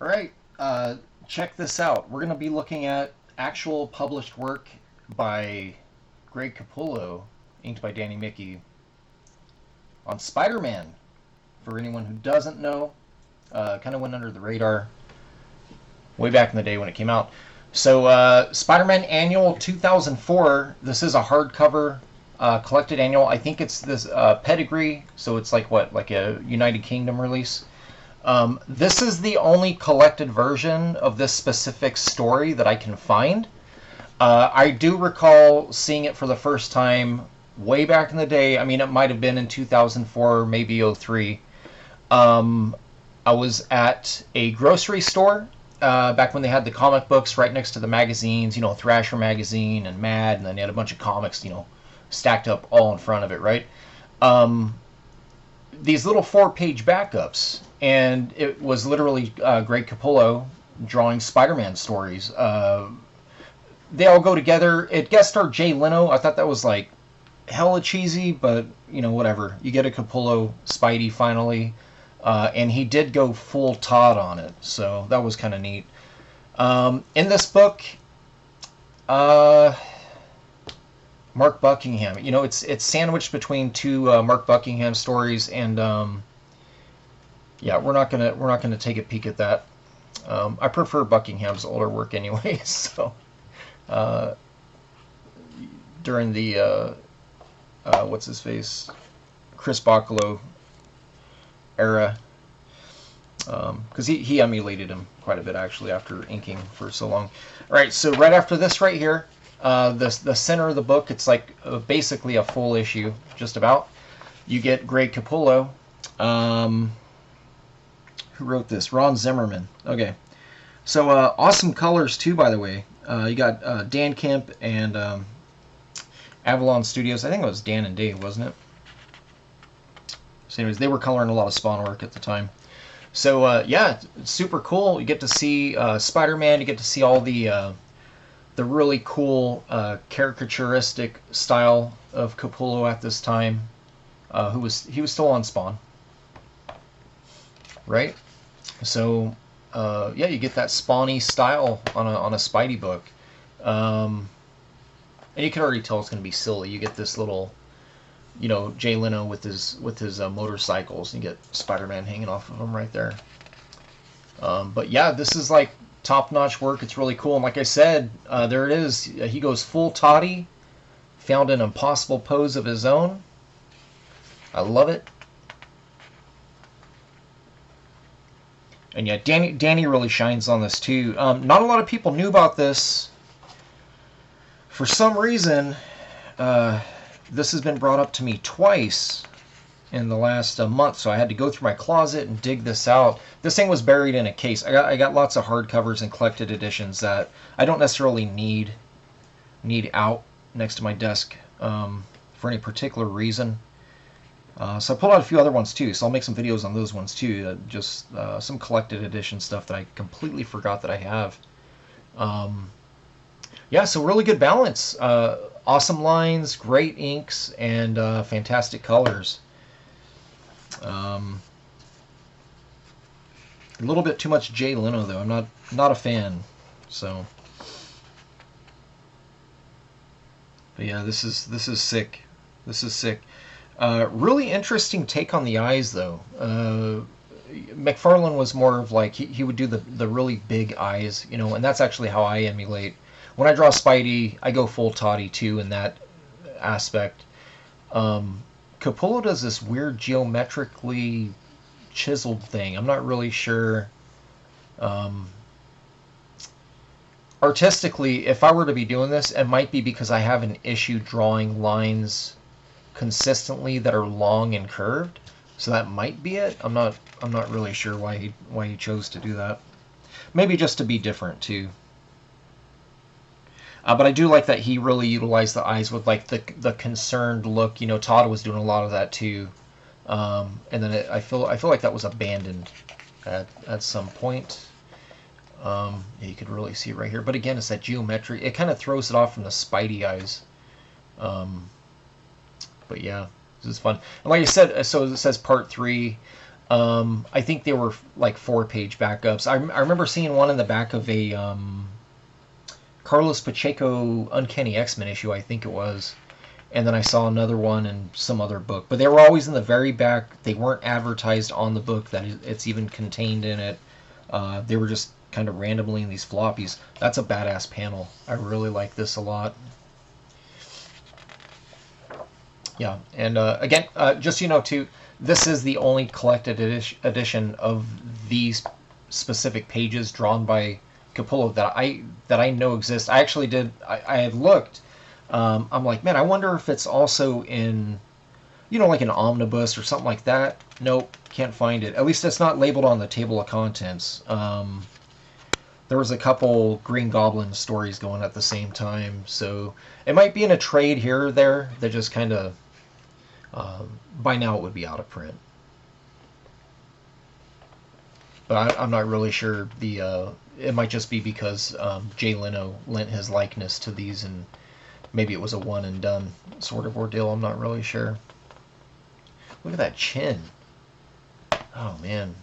All right, check this out. We're going to be looking at actual published work by Greg Capullo, inked by Danny Mickey, on Spider-Man. For anyone who doesn't know, kind of went under the radar way back in the day when it came out. So, Spider-Man Annual 2004. This is a hardcover collected annual. I think it's this pedigree, so it's like what, like a United Kingdom release. This is the only collected version of this specific story that I can find. I do recall seeing it for the first time way back in the day. I mean, it might have been in 2004, maybe '03. I was at a grocery store back when they had the comic books right next to the magazines, you know, Thrasher magazine and Mad, and then they had a bunch of comics, you know, stacked up all in front of it, right? These little 4-page backups, and it was literally Greg Capullo drawing Spider-Man stories. They all go together. It guest starred Jay Leno. I thought that was like hella cheesy, but you know, whatever. You get a Capullo Spidey finally, and he did go full Todd on it, so that was kind of neat. In this book, Mark Buckingham. You know, it's sandwiched between two Mark Buckingham stories, and yeah, we're not gonna take a peek at that. I prefer Buckingham's older work anyway. So during the what's his face, Chris Bachalo era, because he emulated him quite a bit actually after inking for so long. All right, so right after this right here, the center of the book, it's like basically a full issue, just about. You get Greg Capullo. Who wrote this? Ron Zimmerman. Okay. So awesome colors too, by the way. You got Dan Kemp and Avalon Studios. I think it was Dan and Dave, wasn't it? So anyways, they were coloring a lot of Spawn work at the time. So yeah, it's super cool. You get to see Spider-Man. You get to see all the really cool caricaturistic style of Capullo at this time. He was still on Spawn, right? So yeah, you get that Spawny style on a Spidey book, and you can already tell it's going to be silly. You get this little, you know, Jay Leno with his motorcycles, and you get Spider-Man hanging off of him right there. But yeah, this is like top-notch work. It's really cool, and like I said, there it is. He goes full Toddy, found an impossible pose of his own. I love it. And yeah, Danny really shines on this too. Not a lot of people knew about this. For some reason, this has been brought up to me twice in the last month, so I had to go through my closet and dig this out. This thing was buried in a case. I got lots of hardcovers and collected editions that I don't necessarily need out next to my desk for any particular reason. So I pulled out a few other ones too, so I'll make some videos on those ones too. Just some collected edition stuff that I completely forgot that I have. Yeah, so really good balance. Awesome lines, great inks, and fantastic colors. A little bit too much Jay Leno though. I'm not a fan. So, but yeah, this is sick. This is sick. Really interesting take on the eyes though. McFarlane was more of like he would do the really big eyes, you know, and that's actually how I emulate. When I draw Spidey, I go full Toddy too in that aspect. Capullo does this weird geometrically chiseled thing. I'm not really sure. Artistically, if I were to be doing this, it might be because I have an issue drawing lines consistently that are long and curved. So that might be it. I'm not really sure why he chose to do that. Maybe just to be different too. But I do like that he really utilized the eyes with like the concerned look. You know, Todd was doing a lot of that too, and then I feel like that was abandoned at some point. Yeah, you could really see it right here. But again, it's that geometry. It kind of throws it off from the Spidey eyes. But yeah, this is fun. And like I said, so it says part 3. I think they were like 4-page backups. I remember seeing one in the back of a Carlos Pacheco Uncanny X-Men issue, I think it was. And then I saw another one in some other book. But they were always in the very back. They weren't advertised on the book that it's even contained in it. They were just kind of randomly in these floppies. That's a badass panel. I really like this a lot. Yeah, and again, just so you know too, this is the only collected edition of these specific pages drawn by Capullo that I know exists. I actually did. I had looked. I'm like, man, I wonder if it's also in, like an omnibus or something like that. Nope, can't find it. At least it's not labeled on the table of contents. There was a couple Green Goblin stories going at the same time, so it might be in a trade here or there that just kind of, by now it would be out of print. But I'm not really sure. It might just be because Jay Leno lent his likeness to these, and maybe it was a one and done sort of ordeal. I'm not really sure. Look at that chin. Oh man.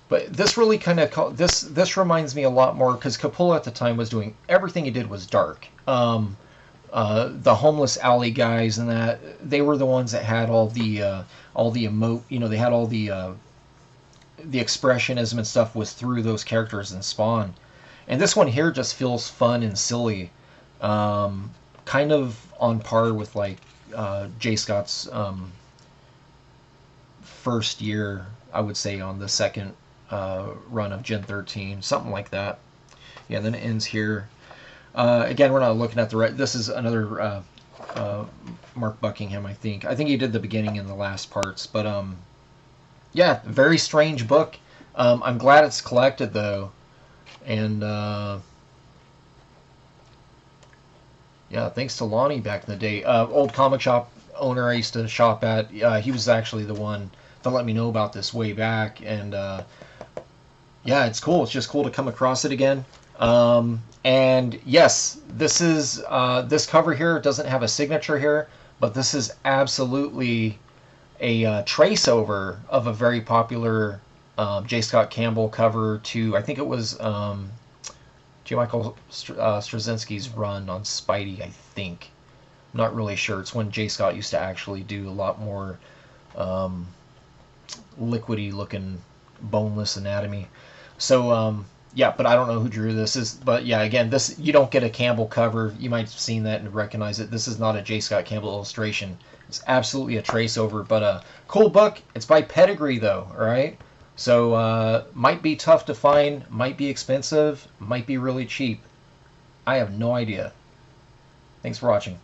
But this really kind of this reminds me a lot more, because Capullo at the time was doing everything he did was dark. The homeless alley guys and that, they were the ones that had all the emote. They had all the expressionism and stuff was through those characters in Spawn. And this one here just feels fun and silly, kind of on par with like J. Scott's first year, I would say, on the second run of Gen 13, something like that. Yeah, and then it ends here. Again, we're not looking at the right. This is another Mark Buckingham, I think. I think he did the beginning and the last parts, but yeah, very strange book. I'm glad it's collected though, and yeah, thanks to Lonnie back in the day. Old comic shop owner I used to shop at. He was actually the one that let me know about this way back, and yeah, it's cool. It's just cool to come across it again. And yes, this is this cover here doesn't have a signature here, but this is absolutely a trace over of a very popular J. Scott Campbell cover to, I think it was J. Michael Straczynski's run on Spidey, I think. I'm not really sure. It's when J. Scott used to actually do a lot more liquidy looking boneless anatomy. So yeah, but I don't know who drew this. But yeah, again, this, you don't get a Campbell cover. You might have seen that and recognize it. This is not a J. Scott Campbell illustration. It's absolutely a trace over, but a cool book. It's by Pedigree though, all right? So might be tough to find, might be expensive, might be really cheap. I have no idea. Thanks for watching.